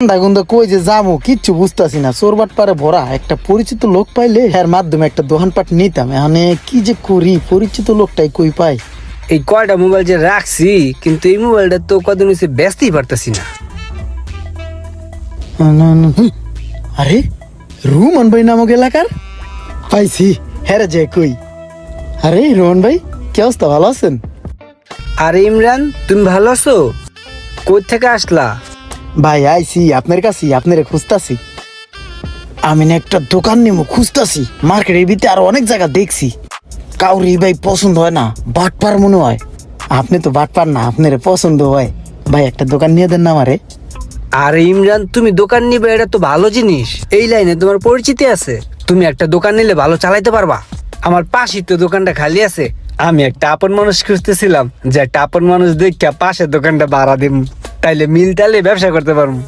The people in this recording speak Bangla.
গুন্দা কই যে যাবো কিচ্ছু বুঝতেছি না। চোরবাট পারে ভরা, একটা পরিচিত লোক পাইলে এর মাধ্যমে একটা দোকানপাট নিতাম। এখানে কি যে করি, পরিচিত লোকটাই কই পাই। এই কয়টা মোবাইল যে রাখছি, কিন্তু এই মোবাইলটা তো কদিন হয়েছে ব্যস্তই পারতেছি না। আরে রুমন ভাই নামক এলাকার পাইছি। হ্যাঁ যে কই। আরে রোহন ভাই, কি অবস্থা, ভালো আছেন? আরে ইমরান, তুমি ভালো আছো? কই থেকে আসলা? ভাই আইছি আপনার কাছে, আপনারে খুঁজতাছি। আমি না একটা দোকান নেবো খুঁজতাছি। মার্কেটের ভিতরে আরো অনেক জায়গা দেখছি, কাউরি ভাই পছন্দ হয় না, বাটপার মনে হয়। আপনি তো বাটপার না, আপনার পছন্দ হয়। ভাই একটা দোকান নিয়ে দেন না আমারে। আরে ইমরান, তুমি দোকান নিবে, এটা তো ভালো জিনিস। এই লাইনে তোমার পরিচিতি আছে, তুমি একটা দোকান নিলে ভালো চালাইতে পারবা। আমার পাশেই তো দোকানটা খালি আছে। আমি একটা আপন মানুষ খুঁজতেছিলাম, যে একটা আপন মানুষ দেখা পাশে দোকানটা ভাড়া দিম, তাইলে মিল তাইলে ব্যবসা করতে পারবো।